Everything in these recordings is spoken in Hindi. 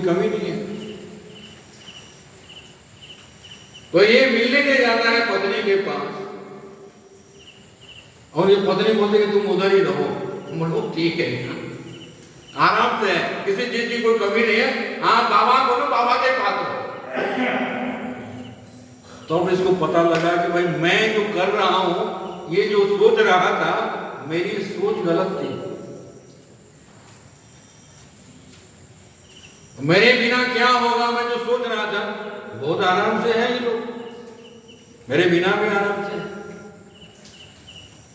कमी नहीं है। तो ये मिलने के जाता है पत्नी के पास और ये पत्नी बोलती कि तुम उधर ही रहो। बोलो ठीक है, आराम से है, किसी चीज की कोई कमी नहीं है। हाँ बाबा बोलो, बाबा के पास हो। तो अब इसको पता लगा कि भाई मैं जो कर रहा हूं, ये जो सोच रहा था, मेरी सोच गलत थी। मेरे बिना क्या होगा, मैं जो सोच रहा था, बहुत आराम से है ये लोग, मेरे बिना भी आराम से है।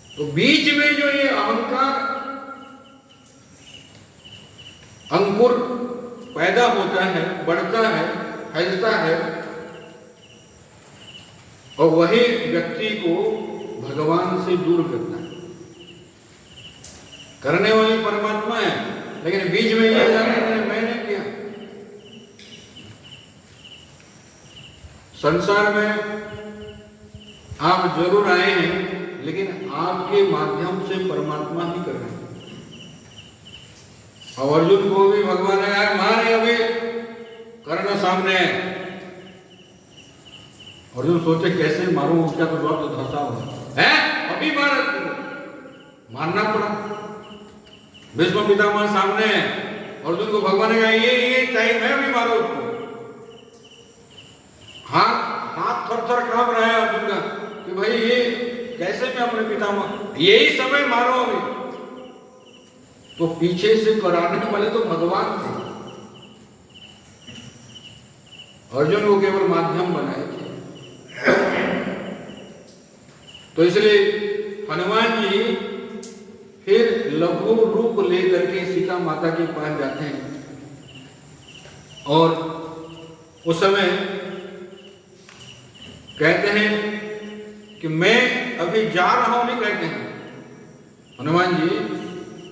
तो बीच में जो ये अहंकार अंकुर पैदा होता है, बढ़ता है, फैलता है, और वही व्यक्ति को भगवान से दूर करता है। करने वाले परमात्मा है, लेकिन बीच में ये मैंने किया। संसार में आप जरूर आए हैं, लेकिन आपके माध्यम से परमात्मा ही कर रहे हैं। और अर्जुन को भी भगवान ने यार मारे, अभी कर्ण सामने है। अर्जुन सोचे कैसे मारूं, उसका तो जवाब तो धसा हुआ है, अभी मारना पड़ा। भीष्म पितामह सामने है, अर्जुन को भगवान ने कहा ये टाइम है, अभी मारो उसको। हाथ थर थर कांप रहा है अर्जुन का कि भाई ये कैसे मैं अपने पितामह, यही समय मारो अभी। तो पीछे से कराने वाले तो भगवान थे, अर्जुन को केवल माध्यम बनाए थे। तो इसलिए हनुमान जी फिर लघु रूप लेकर के सीता माता के पास जाते हैं, और उस समय कहते हैं कि मैं अभी जा रहा हूं, नहीं कहते हैं हनुमान जी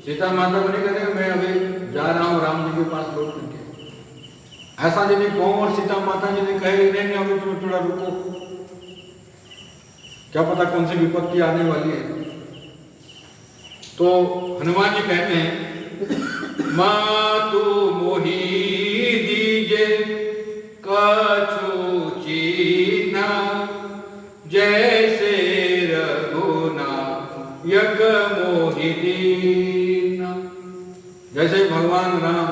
सीता माता को नहीं कहते हैं मैं अभी जा रहा हूं राम जी के पास लौट करके। ऐसा यदि कहूं और सीता माता जी ने कहे नहीं अभी तुम थोड़ा रुको, क्या पता कौन सी विपत्ति आने वाली है। तो हनुमान जी कहते हैं मातु मोहि दीजे कछु चीना, जैसे रघुना यक मोहि दीना। जैसे भगवान राम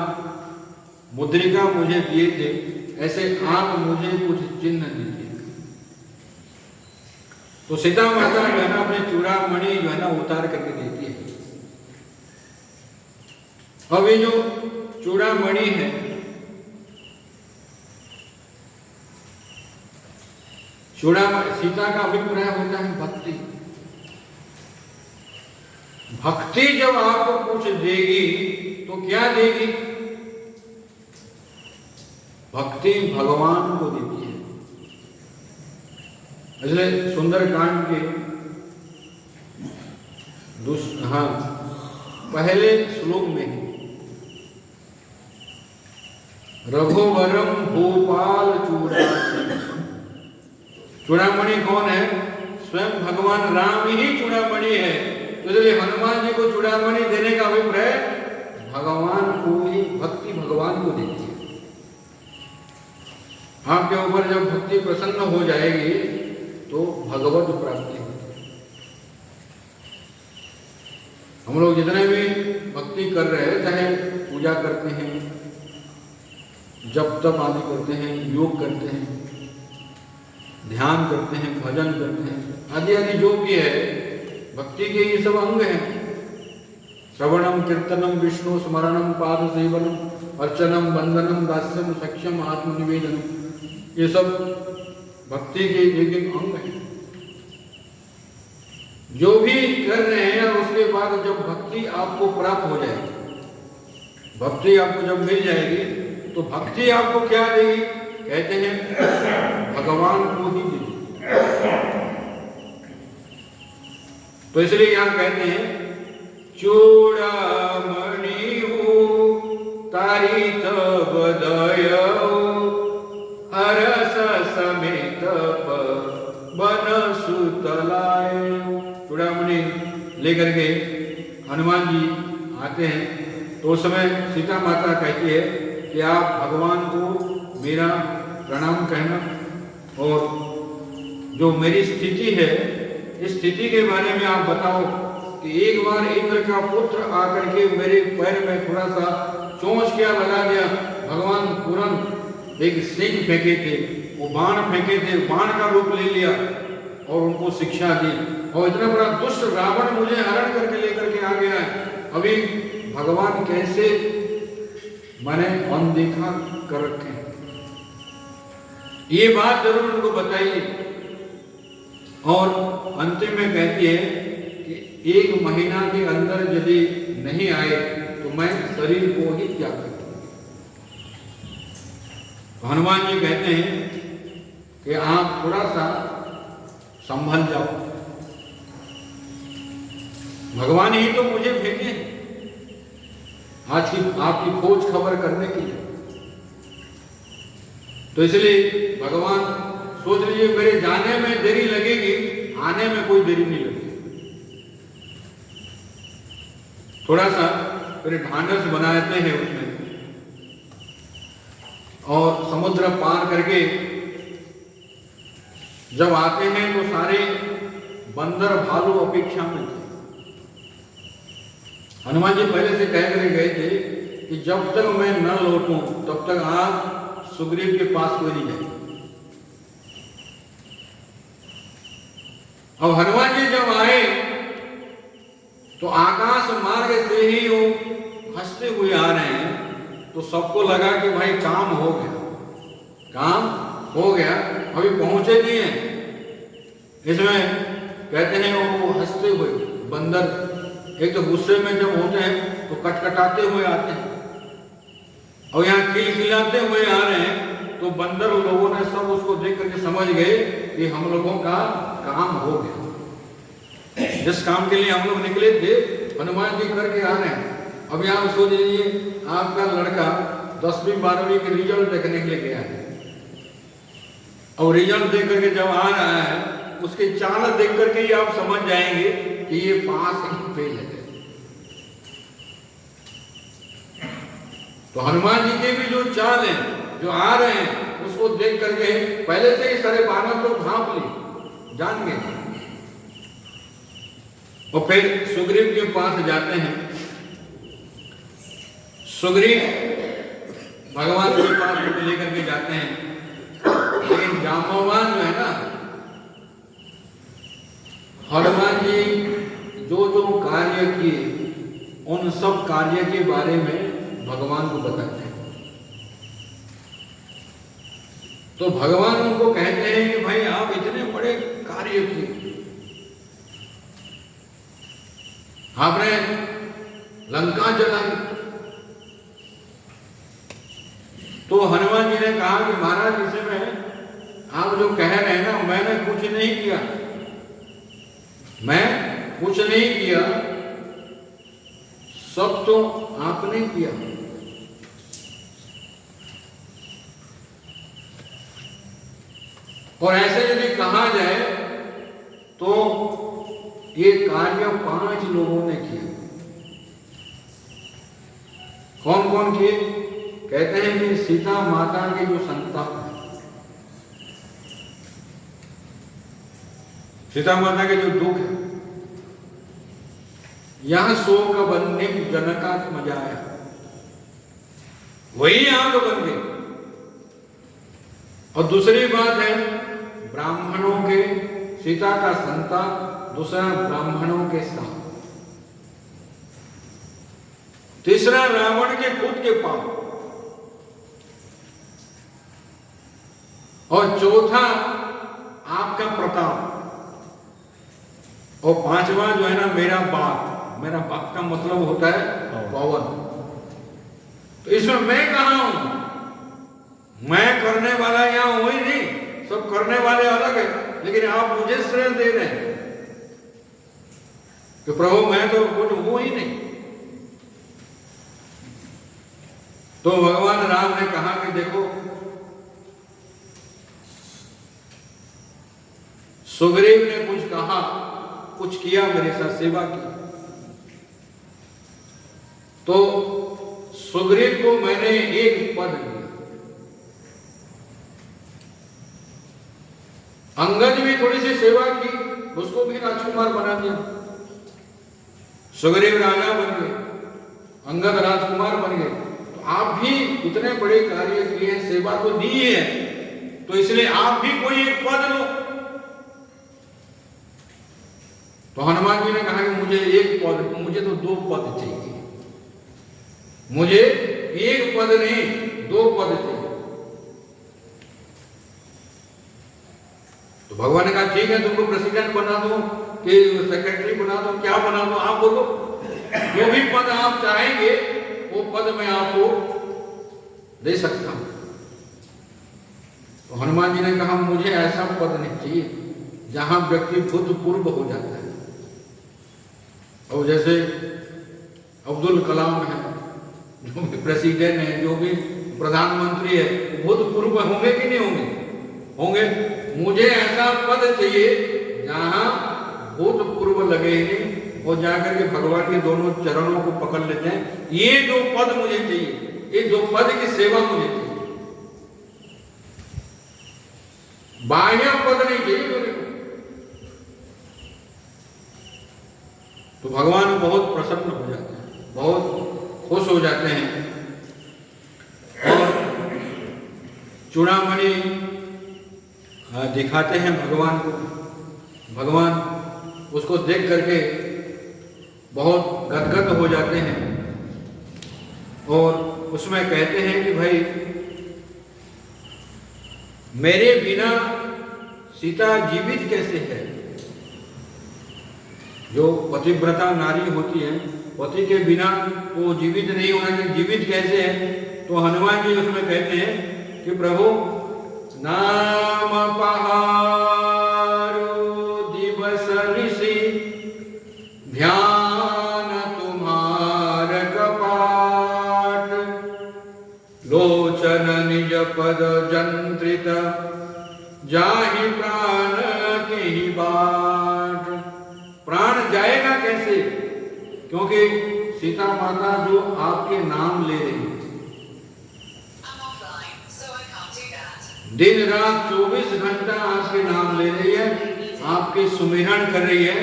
मुद्रिका मुझे दिए थे, ऐसे आप मुझे कुछ चिन्ह दीजिए। तो सीता माता जो है ना अपने चूड़ामणि जो है ना उतार करके देती है। अब ये जो चूड़ामणि है, सीता का अभिप्राय होता है भक्ति। भक्ति जब आपको कुछ देगी तो क्या देगी? भक्ति भगवान को देती है। इसलिए सुंदरकांड के पहले श्लोक में रघुवरम भूपाल चूड़ामणि कौन है? स्वयं भगवान राम ही चूड़ामणि है। तो इसलिए हनुमान जी को चूड़ामणि देने का अभिप्राय भगवान को ही, भक्ति भगवान को देती है। आपके ऊपर जब भक्ति प्रसन्न हो जाएगी तो भगवत प्राप्ति होती है। हम लोग जितने भी भक्ति कर रहे हैं, चाहे पूजा करते हैं, जप तप आदि करते हैं, योग करते हैं, ध्यान करते हैं, भजन करते हैं, आदि आदि जो भी है भक्ति के ये सब अंग हैं। श्रवणम कीर्तनम विष्णु स्मरणम पाद सेवनम अर्चनम वंदनम दास्यम सख्यम आत्मनिवेदनम, ये सब भक्ति के एक अंग हैं। जो भी कर रहे हैं, उसके बाद जब भक्ति आपको प्राप्त हो जाएगी, भक्ति आपको जब मिल जाएगी, तो भक्ति आपको क्या देगी? कहते हैं भगवान को ही देगी। तो इसलिए यहां कहते हैं चूड़ामणि तारित बदय हरस समेत बन सुतलाय। चूड़ामणि लेकर के हनुमान जी आते हैं, तो उस समय सीता माता कहती है कि आप भगवान को मेरा प्रणाम कहना, और जो मेरी स्थिति है इस स्थिति के बारे में आप बताओ कि एक बार इंद्र का पुत्र आकर के मेरे पैर में थोड़ा सा चोंच क्या लगा दिया, भगवान तुरंत एक सिंह फेंके थे, वो बाण फेंके थे, बाण का रूप ले लिया और उनको शिक्षा दी, और इतना बड़ा दुष्ट रावण मुझे हरण करके लेकर के आ गया है। अभी भगवान कैसे मैंने अनदेखा कर रखे, ये बात जरूर उनको बताइए। और अंतिम में कहती है कि 1 महीना के अंदर यदि नहीं आए तो मैं शरीर को ही त्याग करूंगा। हनुमान जी कहते हैं कि आप थोड़ा सा संभल जाओ, भगवान ही तो मुझे भेजे आज की आपकी खोज खबर करने के लिए। तो इसलिए भगवान सोच लीजिए मेरे जाने में देरी लगेगी, आने में कोई देरी नहीं लगेगी। थोड़ा सा फिर ढांढस बनाते हैं उसमें, और समुद्र पार करके जब आते हैं तो सारे बंदर भालू अपेक्षा में थे। हनुमान जी पहले से कह कर गए थे कि जब तक मैं न लौटूं तब तक आप सुग्रीव के पास कोई नहीं जाए। अब हनुमान जी जब आए तो आकाश मार्ग से ही वो हंसते हुए आ रहे हैं, तो सबको लगा कि भाई काम हो गया, काम हो गया, अभी पहुंचे नहीं है। इसमें कहते हैं वो हंसते हुए बंदर एक तो गुस्से में जब होते हैं तो कटकटाते हुए आते हैं, और यहाँ खिलखिलाते हुए आ रहे हैं, तो बंदर लोगों ने सब उसको देख करके समझ गए कि हम लोगों का काम हो गया। जिस काम के लिए हम लोग निकले थे हनुमान जी करके आ रहे हैं। अब यहाँ सोच लीजिए आपका लड़का 10वीं 12वीं के रिजल्ट देखने के लिए गया है, और रिजल्ट देख करके जब आ रहा है उसके चाल देख करके ही आप समझ जाएंगे कि ये पास ही फेल है। तो हनुमान जी के भी जो चाल है जो आ रहे हैं उसको देख करके पहले से ही सारे बानर लोग भांप लिए, जान गए। और फिर सुग्रीव के पास जाते हैं। सुग्रीव भगवान के पास लेकर के जाते हैं, लेकिन जांबवान जो है ना, हनुमान जी जो जो कार्य किए उन सब कार्य के बारे में भगवान को बताते हैं। तो भगवान उनको कहते हैं कि भाई आप इतने बड़े कार्य किए, आपने लंका जलाई। तो हनुमान जी ने कहा कि महाराज इसे में आप जो कह रहे हैं ना, मैंने कुछ नहीं किया, मैं कुछ नहीं किया, सब तो आपने किया। और ऐसे यदि कहा जाए तो ये कार्य 5 लोगों ने किया। कौन कौन किए? कहते हैं कि सीता माता की जो संतान है, सीता माता के जो दुख है, यहां शोक बनने जनका मजा आया, वही आग बन गई। और दूसरी बात है ब्राह्मणों के, सीता का संतान, दूसरा ब्राह्मणों के साथ, तीसरा रावण के खुद के पाप, और चौथा आपका प्रताप, और 5वां जो है ना मेरा बाप। मेरा बाप का मतलब होता है पवन। तो इसमें मैं कहां हूं? मैं करने वाला यहां हूं ही नहीं, सब करने वाले अलग है, लेकिन आप मुझे श्रेय दे रहे हैं कि प्रभु मैं तो कुछ हूं ही नहीं। तो भगवान राम ने कहा कि देखो, सुग्रीव ने कुछ कहा, कुछ किया, मेरे साथ सेवा की, तो सुग्रीव को मैंने एक पद दिया। अंगद भी थोड़ी सी सेवा की, उसको भी राजकुमार बना दिया। सुग्रीव राजा बन गए, अंगद राजकुमार बन गए। तो आप भी इतने बड़े कार्य किए हैं, सेवा तो दी है, तो इसलिए आप भी कोई एक पद लो। तो हनुमान जी ने कहा कि मुझे एक पद, मुझे तो 2 पद चाहिए, मुझे एक पद नहीं 2 पद चाहिए। तो भगवान ने कहा ठीक है, तुमको प्रेसिडेंट बना दो कि सेक्रेटरी बना दो, क्या बना दो, आप बोलो, जो भी पद आप चाहेंगे वो पद मैं आपको दे सकता हूं। तो हनुमान जी ने कहा मुझे ऐसा पद नहीं चाहिए जहां व्यक्ति भूतपूर्व हो जाता है। और जैसे अब्दुल कलाम है, जो भी प्रेसिडेंट है, जो भी प्रधानमंत्री है, भूतपूर्व होंगे कि नहीं होंगे? होंगे। मुझे ऐसा पद चाहिए जहां भूतपूर्व लगे नहीं और जाकर के भगवान के दोनों चरणों को पकड़ लेते हैं। ये 2 पद मुझे चाहिए, ये 2 पद की सेवा मुझे चाहिए, बाह्य पद नहीं चाहिए मेरे को। तो भगवान बहुत प्रसन्न हो जाते हैं, बहुत खुश हो जाते हैं। और चूड़ामणि दिखाते हैं भगवान को। भगवान उसको देख करके बहुत गदगद हो जाते हैं और उसमें कहते हैं कि भाई मेरे बिना सीता जीवित कैसे है? जो पतिव्रता नारी होती है, पति के बिना वो जीवित नहीं होना चाहिए, जीवित कैसे है? तो हनुमान जी उसमें कहते हैं कि प्रभु नाम पहारो दिवस निशि, ध्यान तुम्हार कपाट, लोचन निज पद जंत्रित, जाहि प्राण के ही बाट। प्राण जाएगा कैसे? क्योंकि सीता माता जो आपके नाम ले रही है, दिन रात 24 घंटा आपके नाम ले रही है, आपके सुमिरन कर रही है।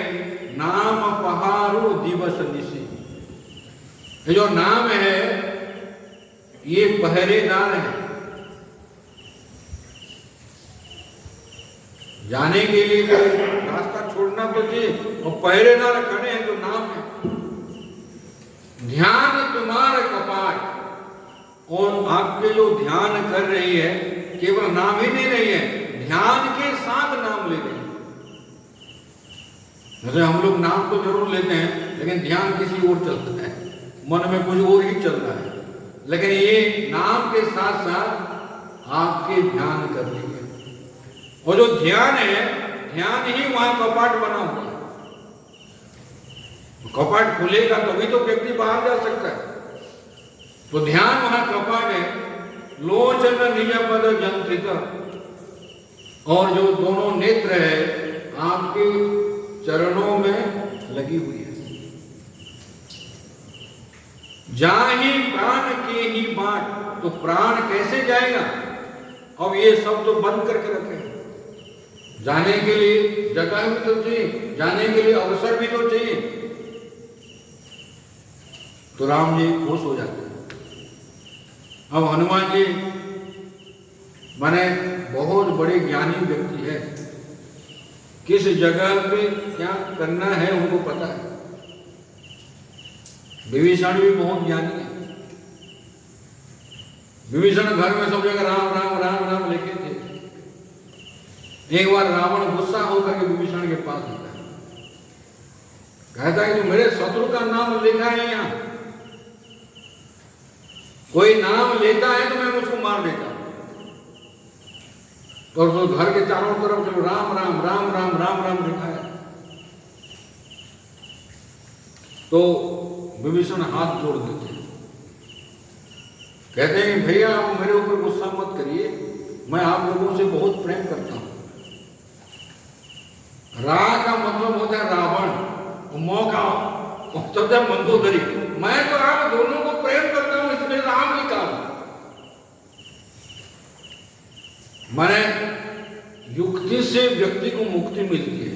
नाम पहारो दिवस निशि, ये जो नाम है ये पहरेदार है। जाने के लिए रास्ता छोड़ना तो चाहिए, और पहरेदार खड़े हैं, तो नाम है। ध्यान तुम्हारे कपाट, और आपके जो ध्यान कर रही है, केवल नाम ही नहीं रही है, ध्यान के साथ नाम ले रही है। जैसे हम लोग नाम तो जरूर लेते हैं, लेकिन ध्यान किसी और चलता है, मन में कुछ और ही चल रहा है। लेकिन ये नाम के साथ साथ आपके ध्यान कर रही है। और जो ध्यान है, ध्यान ही वहां कपाट बना हुआ है। कपाट खुलेगा तभी तो व्यक्ति बाहर जा सकता है। तो ध्यान वहां कपाट है। लोचन निज पद जंत्रित, और जो दोनों नेत्र है आपके चरणों में लगी हुई है। जाहि प्राण के ही बाट, तो प्राण कैसे जाएगा? अब ये सब तो बंद करके रखे, जाने के लिए जगह भी तो चाहिए, जाने के लिए अवसर भी तो चाहिए। तो राम जी खुश हो जाते हैं। अब हनुमान जी माने बहुत बड़े ज्ञानी व्यक्ति है, किस जगह पे क्या करना है उनको पता है। विभीषण भी बहुत ज्ञानी है। विभीषण घर में सब जगह राम राम राम राम लिखे थे। एक बार रावण गुस्सा होकर के विभीषण के पास आता है, कहता है कि मेरे शत्रु का नाम लिखा है यहाँ, कोई नाम लेता है तो मैं उसको मार देता हूं। और तो घर के चारों तरफ जो राम राम राम राम राम राम लिखा है, तो विभीषण हाथ जोड़ देते हैं, कहते हैं भैया आप मेरे ऊपर गुस्सा मत करिए, मैं आप लोगों से बहुत प्रेम करता हूं। रा का मतलब होता है रावण, और मौ का मतलब मंदोदरी। मैं तो आप दोनों को प्रेम करता हूं, इसलिए माने युक्ति से व्यक्ति को मुक्ति मिलती है।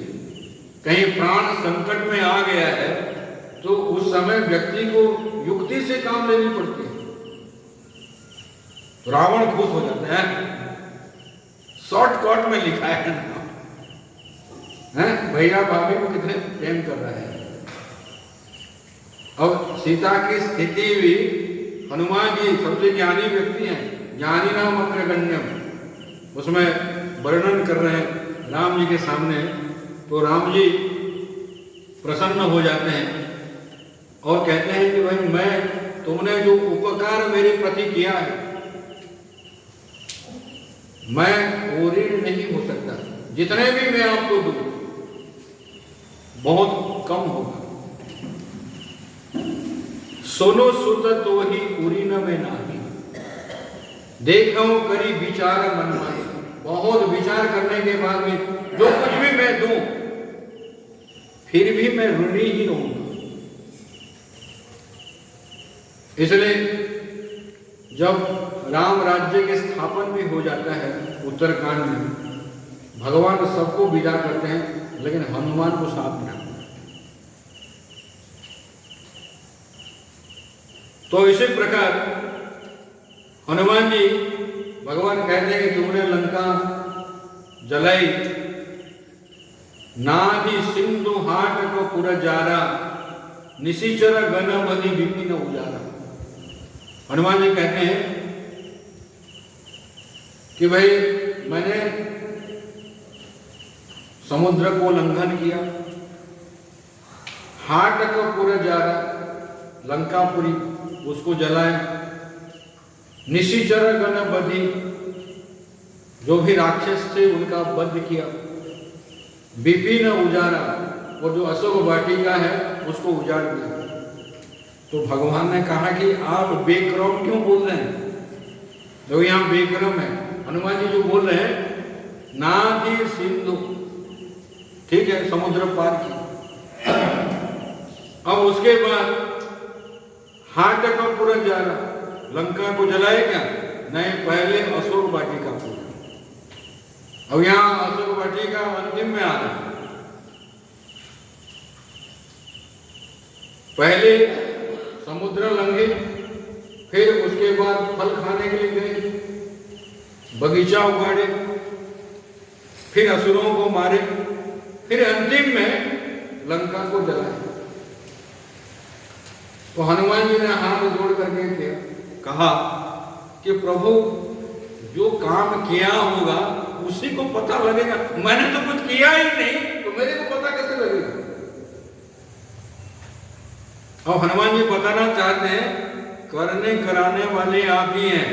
कहीं प्राण संकट में आ गया है तो उस समय व्यक्ति को युक्ति से काम लेनी पड़ती है। तो रावण खुश हो जाता है, शॉर्टकट में लिखा है भैया भाभी को कितने प्रेम कर रहा है। अब सीता की स्थिति भी हनुमान जी सबसे ज्ञानी व्यक्ति हैं, ज्ञानी नाम अग्रगण्यम, उसमें वर्णन कर रहे हैं राम जी के सामने। तो राम जी प्रसन्न हो जाते हैं और कहते हैं कि भाई मैं तुमने जो उपकार मेरे प्रति किया है मैं ऋणी नहीं हो सकता, जितने भी मैं आपको दूं बहुत कम होगा। सुनो सुत तो ही उरी न में नाही, देखो करी विचार मन माए। बहुत विचार करने के बाद में जो कुछ भी मैं दूं फिर भी मैं ऋणी ही रहूंगा। इसलिए जब राम राज्य के स्थापन भी हो जाता है उत्तरकांड में, भगवान सबको विदा करते हैं लेकिन हनुमान को साथ में। तो इसी प्रकार हनुमान जी भगवान कहते हैं कि तुमने लंका जलाई, नादि सिंधु हाट को पुर जारा, निशिचर गण बनी विपिन उजारा। हनुमान जी कहते हैं कि भाई मैंने समुद्र को लंघन किया, हाट को पुर जारा, लंकापुरी उसको जलाया, निशिचर गण बधी, जो भी राक्षस थे उनका वध किया, विपिन उजारा, और जो अशोक वाटिका है उसको उजाड़ दिया। तो भगवान ने कहा कि आप बेक्रम क्यों बोल रहे हैं? जो यहाँ बेक्रम है, हनुमान जी जो बोल रहे हैं नादि सिंधु, ठीक है, समुद्र पार की। अब उसके बाद हाट का पूरा जारा, लंका को जलाए क्या? नहीं, पहले अशोक वाटिका पूरा। अब यहाँ अशोक वाटिका अंतिम में आ रहा है। पहले समुद्र लंघे, फिर उसके बाद फल खाने के लिए गए, बगीचा उगाड़े, फिर असुरों को मारे, फिर अंतिम में लंका को जलाए। तो हनुमान जी ने हाथ जोड़ करके कहा कि प्रभु जो काम किया होगा उसी को पता लगेगा, मैंने तो कुछ किया ही नहीं, तो मेरे को पता कैसे लगेगा? अब हनुमान जी बताना चाहते हैं करने कराने वाले आप ही हैं,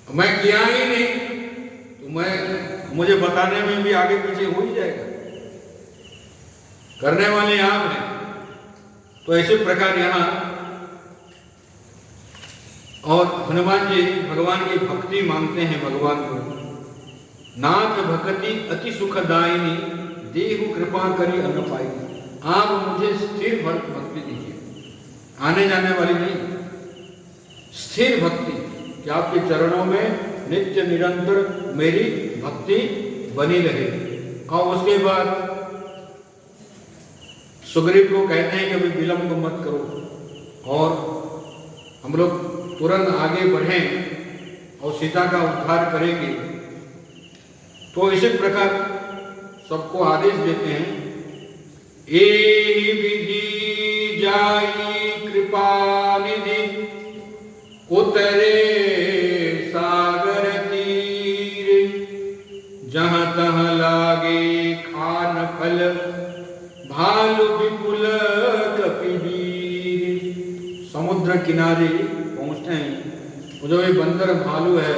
मैं किया ही नहीं तो मुझे बताने में भी आगे पीछे हो ही जाएगा, करने वाले आप हैं। तो ऐसे प्रकार यहाँ और हनुमान जी भगवान की भक्ति मांगते हैं भगवान को। नाथ भक्ति अति सुखदायिनी, देहु कृपा करी अन्न पाई। आप मुझे स्थिर भक्ति दीजिए, आने जाने वाली नहीं, स्थिर भक्ति कि आपके चरणों में नित्य निरंतर मेरी भक्ति बनी रहे। और उसके बाद सुग्रीव को कहते हैं कि अभी विलंब मत करो और हम लोग तुरंत आगे बढ़ें और सीता का उद्धार करेंगे। तो इसी प्रकार सबको आदेश देते हैं, ए विधि जाई कृपा निधि, उतरे सागर तीर, जहाँ तहाँ लागे खान फल, भालु विपुल कपिवीर। समुद्र किनारे पहुंचते हैं, वो जो ये बंदर भालू है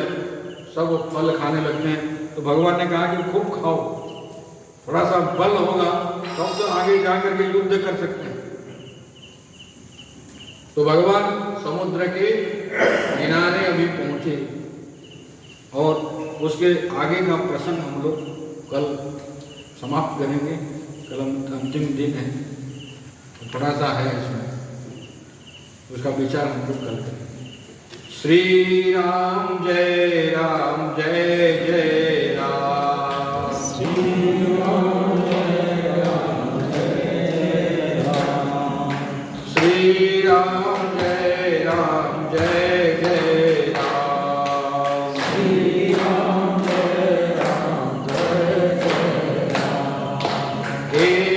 सब फल खाने लगते हैं। तो भगवान ने कहा कि खूब खाओ, थोड़ा सा बल होगा तब तो आगे जाकर के युद्ध कर सकते हैं। तो भगवान समुद्र के किनारे अभी पहुंचे और उसके आगे का प्रसंग हम लोग कल समाप्त करेंगे। कल अंतिम दिन है, तो थोड़ा सा है इसमें, उसका विचार हम लोग कल करेंगे। श्री राम जय हे